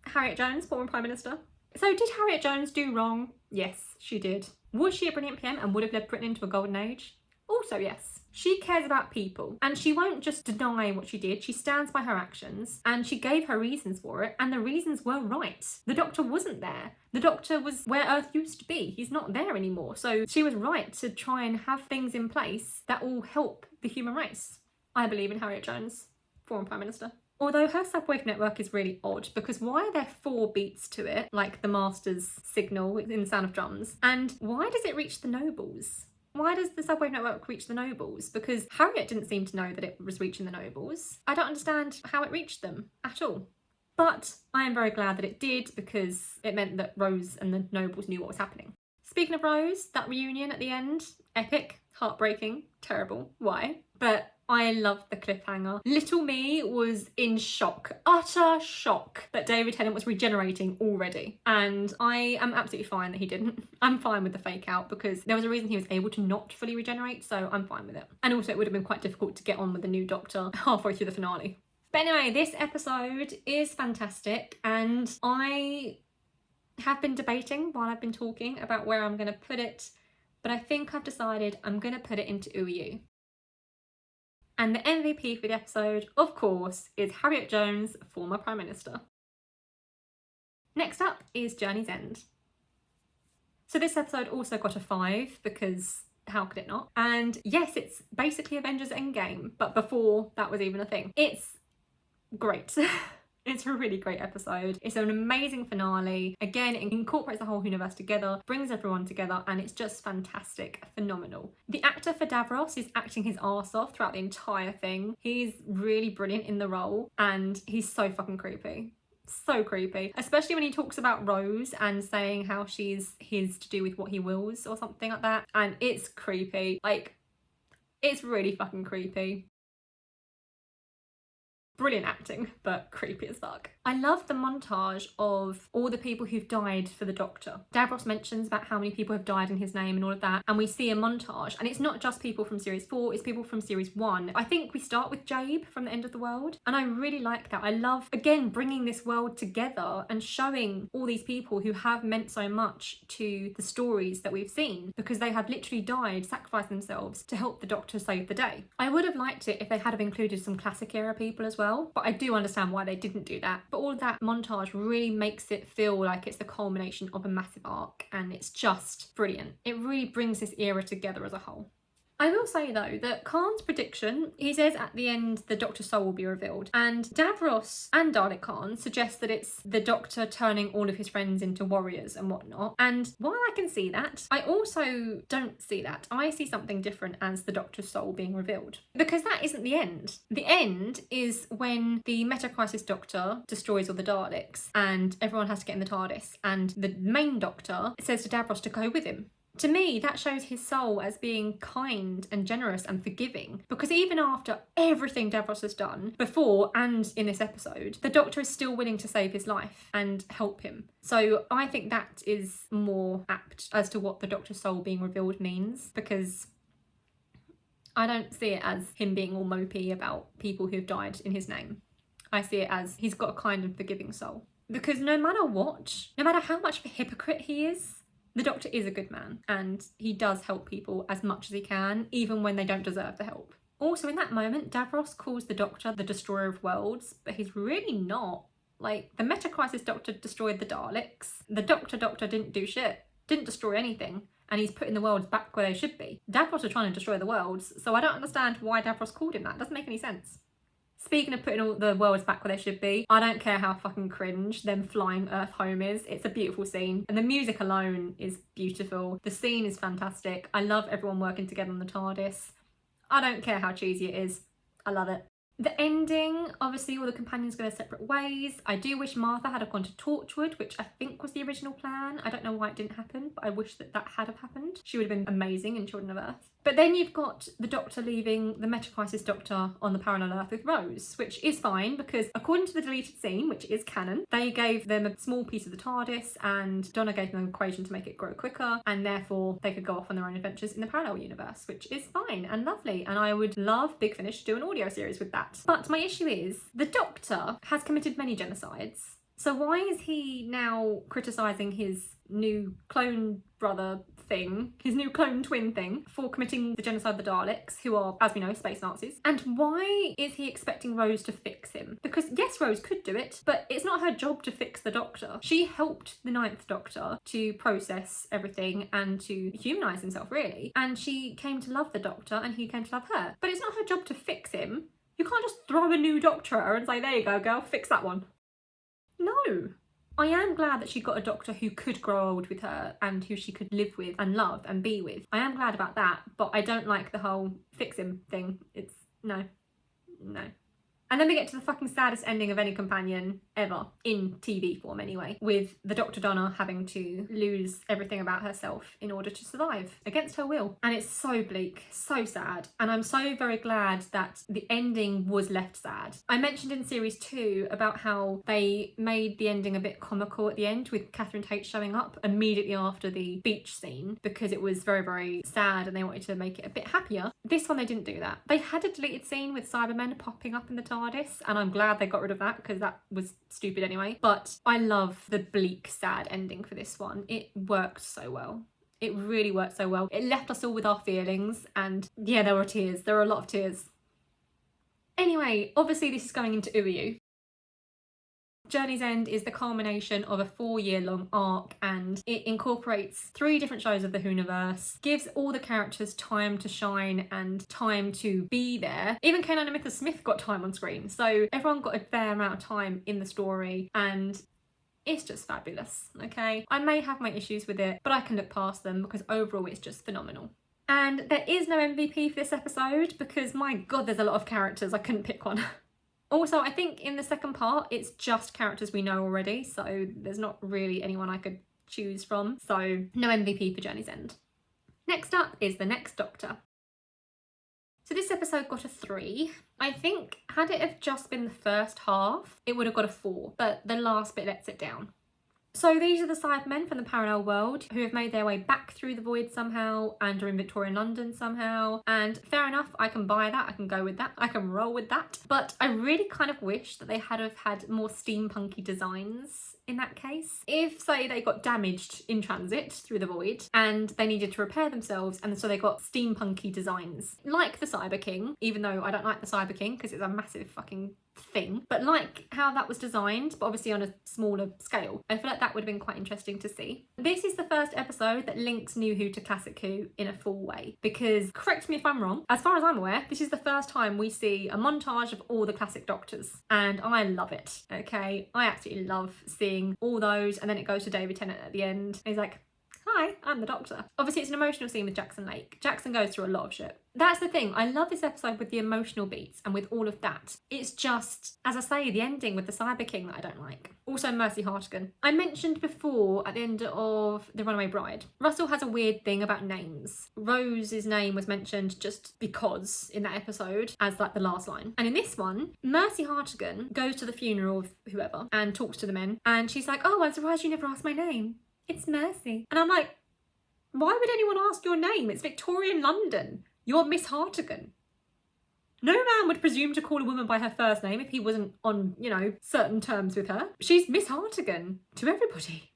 A: Harriet Jones, former Prime Minister. So did Harriet Jones do wrong? Yes, she did. Was she a brilliant PM and would have led Britain into a golden age? Also yes, She cares about people, and she won't just deny what she did. She stands by her actions, and she gave her reasons for it, and the reasons were right. The Doctor wasn't there. The Doctor was where Earth used to be. He's not there anymore. So she was right to try and have things in place that will help the human race. I believe in Harriet Jones, former Prime Minister. Although her subwave network is really odd, because why are there 4 beats to it, like the Master's signal in the sound of drums? And why does it reach the nobles? Why does the subwave network reach the nobles? Because Harriet didn't seem to know that it was reaching the nobles. I don't understand how it reached them at all. But I am very glad that it did, because it meant that Rose and the nobles knew what was happening. Speaking of Rose, that reunion at the end, epic, heartbreaking, terrible. Why? But I loved the cliffhanger. Little me was in shock, utter shock, that David Tennant was regenerating already. And I am absolutely fine that he didn't. I'm fine with the fake out, because there was a reason he was able to not fully regenerate, so I'm fine with it. And also it would have been quite difficult to get on with the new Doctor halfway through the finale. But anyway, this episode is fantastic, and I have been debating while I've been talking about where I'm going to put it, but I think I've decided I'm going to put it into NewWho. And the MVP for the episode, of course, is Harriet Jones, former Prime Minister. Next up is Journey's End. So this episode also got a 5, because how could it not? And yes, it's basically Avengers Endgame, but before that was even a thing. It's great. It's a really great episode. It's an amazing finale. Again, it incorporates the whole universe together, brings everyone together, and it's just fantastic, phenomenal. The actor for Davros is acting his arse off throughout the entire thing. He's really brilliant in the role, and he's so fucking creepy. So creepy, especially when he talks about Rose and saying how she's his to do with what he wills or something like that. And it's creepy. Like, it's really fucking creepy. Brilliant acting, but creepy as fuck. I love the montage of all the people who've died for the Doctor. Davros mentions about how many people have died in his name and all of that, and we see a montage, and it's not just people from series 4, it's people from series 1. I think we start with Jabe from The End of the World, and I really like that. I love, again, bringing this world together and showing all these people who have meant so much to the stories that we've seen, because they have literally died, sacrificed themselves to help the Doctor save the day. I would have liked it if they had have included some classic era people as well, but I do understand why they didn't do that. But all of that montage really makes it feel like it's the culmination of a massive arc, and it's just brilliant. It really brings this era together as a whole. I will say though that Khan's prediction, he says at the end the Doctor's soul will be revealed, and Davros and Dalek Khan suggest that it's the Doctor turning all of his friends into warriors and whatnot. And while I can see that, I also don't see that. I see something different as the Doctor's soul being revealed, because that isn't the end. The end is when the Meta-Crisis Doctor destroys all the Daleks and everyone has to get in the TARDIS, and the main Doctor says to Davros to go with him. To me, that shows his soul as being kind and generous and forgiving, because even after everything Davros has done, before and in this episode, the Doctor is still willing to save his life and help him. So I think that is more apt as to what the Doctor's soul being revealed means, because I don't see it as him being all mopey about people who've died in his name. I see it as he's got a kind and forgiving soul. Because no matter what, no matter how much of a hypocrite he is, the Doctor is a good man, and he does help people as much as he can, even when they don't deserve the help. Also, in that moment, Davros calls the Doctor the destroyer of worlds, but he's really not. Like, the Meta-Crisis Doctor destroyed the Daleks. The Doctor didn't do shit, didn't destroy anything, and he's putting the worlds back where they should be. Davros are trying to destroy the worlds, so I don't understand why Davros called him that. It doesn't make any sense. Speaking of putting all the worlds back where they should be, I don't care how fucking cringe them flying Earth home is. It's a beautiful scene. And the music alone is beautiful. The scene is fantastic. I love everyone working together on the TARDIS. I don't care how cheesy it is. I love it. The ending, obviously all the companions go their separate ways. I do wish Martha had gone to Torchwood, which I think was the original plan. I don't know why it didn't happen, but I wish that had have happened. She would have been amazing in Children of Earth. But then you've got the Doctor leaving the Meta-Crisis Doctor on the parallel Earth with Rose, which is fine because according to the deleted scene, which is canon, they gave them a small piece of the TARDIS and Donna gave them an equation to make it grow quicker, and therefore they could go off on their own adventures in the parallel universe, which is fine and lovely, and I would love Big Finish to do an audio series with that. But my issue is, the Doctor has committed many genocides. So why is he now criticising his new clone brother thing, his new clone twin thing, for committing the genocide of the Daleks, who are, as we know, space Nazis. And why is he expecting Rose to fix him? Because yes, Rose could do it, but it's not her job to fix the Doctor. She helped the Ninth Doctor to process everything and to humanise himself, really. And she came to love the Doctor and he came to love her. But it's not her job to fix him. You can't just throw a new Doctor at her and say, there you go, girl, fix that one. No. I am glad that she got a Doctor who could grow old with her and who she could live with and love and be with. I am glad about that, but I don't like the whole fix him thing. It's no. And then we get to the fucking saddest ending of any companion ever, in TV form anyway, with the Dr. Donna having to lose everything about herself in order to survive, against her will. And it's so bleak, so sad, and I'm so very glad that the ending was left sad. I mentioned in series 2 about how they made the ending a bit comical at the end, with Catherine Tate showing up immediately after the beach scene, because it was very, very sad and they wanted to make it a bit happier. This one they didn't do that. They had a deleted scene with Cybermen popping up in the TARDIS, and I'm glad they got rid of that because that was stupid anyway. But I love the bleak, sad ending for this one. It worked so well. It really worked so well. It left us all with our feelings, and yeah, there were tears. There were a lot of tears. Anyway, obviously this is going into NewWho. Journey's End is the culmination of a 4-year-long arc, and it incorporates 3 different shows of the Whoniverse, gives all the characters time to shine and time to be there. Even Kanan and Mithra Smith got time on screen, so everyone got a fair amount of time in the story, and it's just fabulous, okay? I may have my issues with it, but I can look past them because overall it's just phenomenal. And there is no MVP for this episode because, my god, there's a lot of characters. I couldn't pick one. Also, I think in the second part, it's just characters we know already, so there's not really anyone I could choose from. So no MVP for Journey's End. Next up is The Next Doctor. So this episode got a 3. I think had it have just been the first half, it would have got a 4, but the last bit lets it down. So these are the Cybermen from the parallel world who have made their way back through the void somehow and are in Victorian London somehow. And fair enough, I can buy that, I can go with that, I can roll with that. But I really kind of wish that they had have had more steampunky designs in that case. If, say, they got damaged in transit through the void and they needed to repair themselves, and so they got steampunky designs, like the Cyber King, even though I don't like the Cyber King because it's a massive fucking thing, but like how that was designed, but obviously on a smaller scale. I feel like that would have been quite interesting to see. This is the first episode that links NewWho to Classic Who in a full way, because, correct me if I'm wrong, as far as I'm aware, this is the first time we see a montage of all the classic Doctors, and I love it, okay? I absolutely love seeing all those, and then it goes to David Tennant at the end, and he's like, hi, I'm the Doctor. Obviously it's an emotional scene with Jackson Lake. Jackson goes through a lot of shit. That's the thing, I love this episode with the emotional beats and with all of that. It's just, as I say, the ending with the Cyber King that I don't like. Also Mercy Hartigan. I mentioned before at the end of The Runaway Bride, Russell has a weird thing about names. Rose's name was mentioned just because in that episode as like the last line. And in this one, Mercy Hartigan goes to the funeral of whoever and talks to the men, and she's like, oh, I'm surprised you never asked my name. It's Mercy. And I'm like, why would anyone ask your name? It's Victorian London. You're Miss Hartigan. No man would presume to call a woman by her first name if he wasn't on, you know, certain terms with her. She's Miss Hartigan to everybody.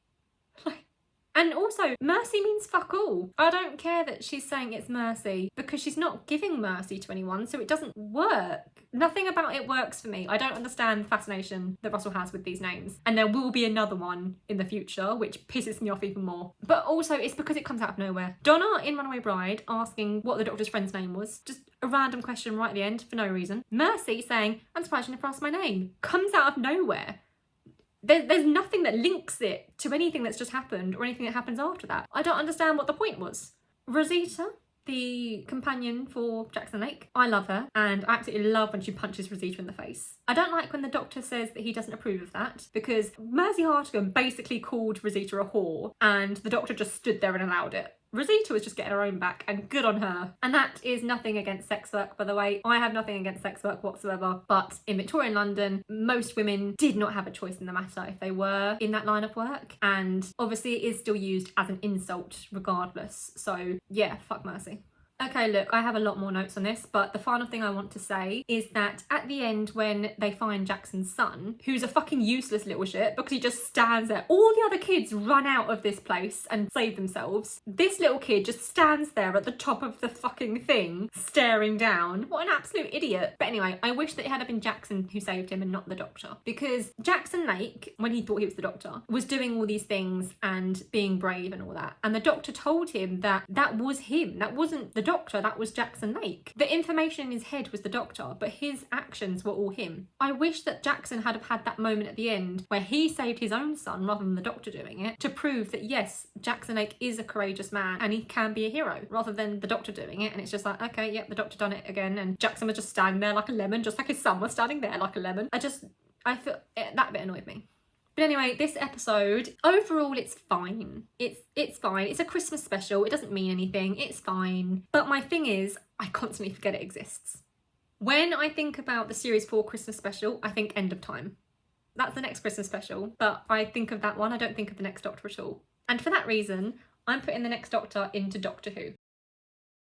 A: And also, mercy means fuck all. I don't care that she's saying it's mercy because she's not giving mercy to anyone, so it doesn't work. Nothing about it works for me. I don't understand the fascination that Russell has with these names. And there will be another one in the future, which pisses me off even more. But also, it's because it comes out of nowhere. Donna in Runaway Bride asking what the Doctor's friend's name was. Just a random question right at the end for no reason. Mercy saying, I'm surprised you never asked my name. Comes out of nowhere. There's nothing that links it to anything that's just happened or anything that happens after that. I don't understand what the point was. Rosita, the companion for Jackson Lake, I love her, and I absolutely love when she punches Rosita in the face. I don't like when the Doctor says that he doesn't approve of that, because Mercy Hartigan basically called Rosita a whore and the Doctor just stood there and allowed it. Rosita was just getting her own back, and good on her. And that is nothing against sex work, by the way. I have nothing against sex work whatsoever, but in Victorian London, most women did not have a choice in the matter if they were in that line of work, and obviously it is still used as an insult regardless. So yeah, fuck Mercy. Okay, look, I have a lot more notes on this, but the final thing I want to say is that at the end, when they find Jackson's son, who's a fucking useless little shit because he just stands there, all the other kids run out of this place and save themselves. This little kid just stands there at the top of the fucking thing, staring down. What an absolute idiot. But anyway, I wish that it had been Jackson who saved him and not the doctor, because Jackson Lake, when he thought he was the doctor, was doing all these things and being brave and all that. And the doctor told him that that was him. That wasn't the doctor, that was Jackson Lake. The information in his head was the doctor, but his actions were all him. I wish that Jackson had have had that moment at the end where he saved his own son rather than the doctor doing it, to prove that yes, Jackson Lake is a courageous man and he can be a hero, rather than the doctor doing it and it's just like, okay, yep, the doctor done it again, and Jackson was just standing there like a lemon, just like his son was standing there like a lemon. I feel that bit annoyed me. But anyway, this episode, overall, it's fine. It's fine. It's a Christmas special. It doesn't mean anything. It's fine. But my thing is, I constantly forget it exists. When I think about the Series 4 Christmas special, I think End of Time. That's the next Christmas special, but I think of that one. I don't think of the next Doctor at all. And for that reason, I'm putting the next Doctor into Doctor Who.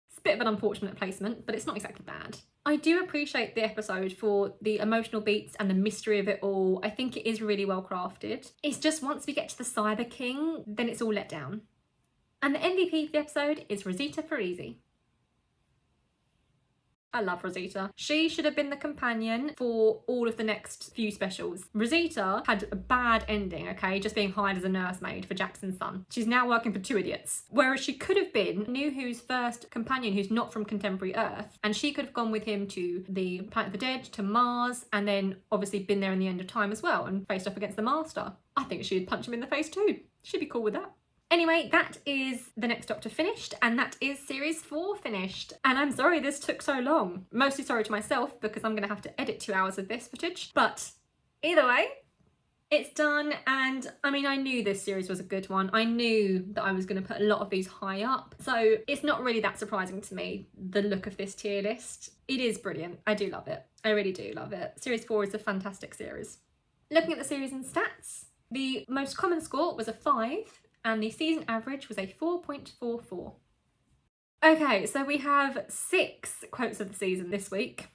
A: It's a bit of an unfortunate placement, but it's not exactly bad. I do appreciate the episode for the emotional beats and the mystery of it all. I think it is really well crafted. It's just once we get to the Cyber King, then it's all let down. And the MVP for the episode is Rosita Parisi. I love Rosita. She should have been the companion for all of the next few specials. Rosita had a bad ending, okay, just being hired as a nursemaid for Jackson's son. She's now working for two idiots. Whereas she could have been NewWho's first companion who's not from contemporary Earth, and she could have gone with him to the Planet of the Dead, to Mars, and then obviously been there in the End of Time as well and faced off against the Master. I think she'd punch him in the face too. She'd be cool with that. Anyway, that is The Next Doctor finished, and that is Series 4 finished. And I'm sorry this took so long. Mostly sorry to myself because I'm going to have to edit 2 hours of this footage. But either way, it's done. And I mean, I knew this series was a good one. I knew that I was going to put a lot of these high up. So it's not really that surprising to me, the look of this tier list. It is brilliant. I do love it. I really do love it. Series 4 is a fantastic series. Looking at the series and stats, the most common score was a 5. And the season average was a 4.44. Okay, so we have 6 quotes of the season this week.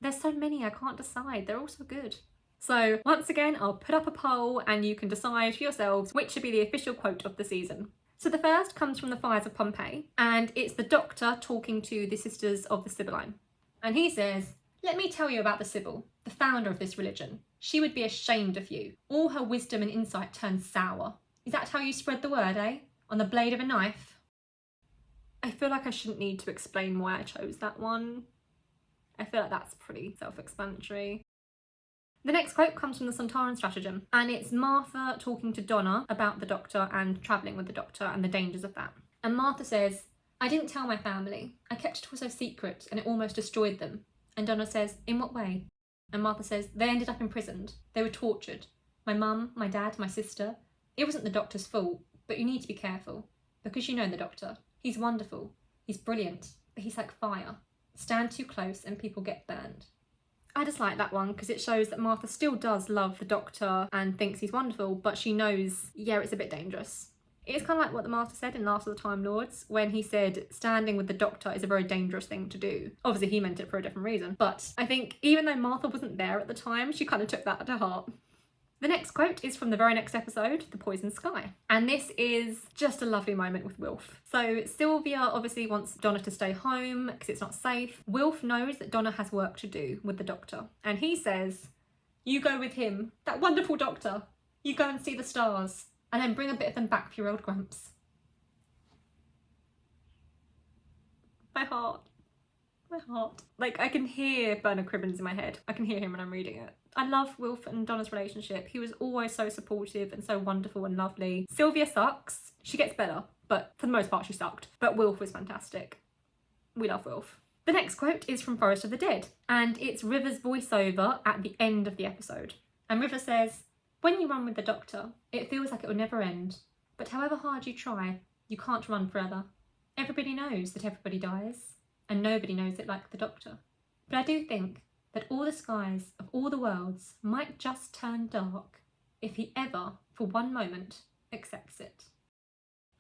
A: There's so many, I can't decide. They're all so good. So once again, I'll put up a poll and you can decide for yourselves which should be the official quote of the season. So the first comes from the fires of Pompeii, and it's the Doctor talking to the Sisters of the Sibylline. And he says, "Let me tell you about the Sibyl, the founder of this religion. She would be ashamed of you. All her wisdom and insight turned sour. Is that how you spread the word, eh? On the blade of a knife?" I feel like I shouldn't need to explain why I chose that one. I feel like that's pretty self-explanatory. The next quote comes from the Sontaran Strategem, and it's Martha talking to Donna about the Doctor and travelling with the Doctor and the dangers of that. And Martha says, "I didn't tell my family. I kept it also secret and it almost destroyed them." And Donna says, "In what way?" And Martha says, "They ended up imprisoned. They were tortured. My mum, my dad, my sister. It wasn't the Doctor's fault, but you need to be careful. Because you know the Doctor. He's wonderful. He's brilliant. But he's like fire. Stand too close and people get burned." I just like that one because it shows that Martha still does love the Doctor and thinks he's wonderful, but she knows, yeah, it's a bit dangerous. It's kind of like what the Master said in Last of the Time Lords when he said standing with the Doctor is a very dangerous thing to do. Obviously he meant it for a different reason, but I think even though Martha wasn't there at the time, she kind of took that to heart. The next quote is from the very next episode, The Poison Sky. And this is just a lovely moment with Wilf. So Sylvia obviously wants Donna to stay home because it's not safe. Wilf knows that Donna has work to do with the Doctor. And he says, "You go with him, that wonderful Doctor. You go and see the stars. And then bring a bit of them back for your old Gramps." My heart. My heart. Like, I can hear Bernard Cribbins in my head. I can hear him when I'm reading it. I love Wilf and Donna's relationship. He was always so supportive and so wonderful and lovely. Sylvia sucks. She gets better, but for the most part she sucked. But Wilf was fantastic. We love Wilf. The next quote is from Forest of the Dead, and it's River's voiceover at the end of the episode. And River says, "When you run with the Doctor, it feels like it will never end. But however hard you try, you can't run forever. Everybody knows that everybody dies, and nobody knows it like the Doctor. But I do think that all the skies of all the worlds might just turn dark if he ever, for one moment, accepts it."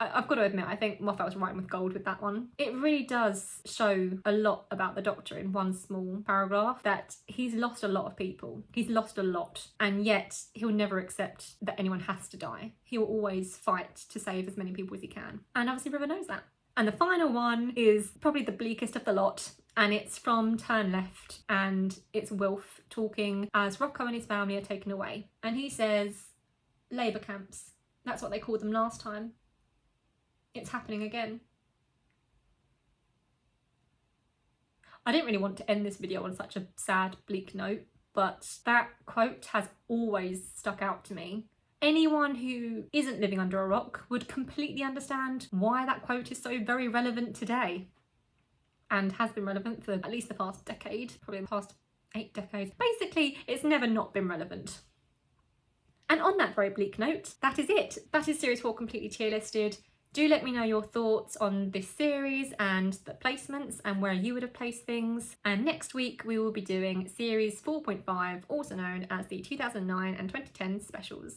A: I've got to admit, I think Moffat was writing with gold with that one. It really does show a lot about the Doctor in one small paragraph, that he's lost a lot of people. He's lost a lot, and yet he'll never accept that anyone has to die. He will always fight to save as many people as he can. And obviously River knows that. And the final one is probably the bleakest of the lot, and it's from Turn Left, and it's Wilf talking as Rocco and his family are taken away. And he says, labour camps. That's what they called them last time. It's happening again. I didn't really want to end this video on such a sad, bleak note, but that quote has always stuck out to me. Anyone who isn't living under a rock would completely understand why that quote is so very relevant today, and has been relevant for at least the past decade, probably the past 8 decades. Basically, it's never not been relevant. And on that very bleak note, that is it. That is Series 4 completely tier listed. Do let me know your thoughts on this series and the placements and where you would have placed things. And next week we will be doing Series 4.5, also known as the 2009 and 2010 specials.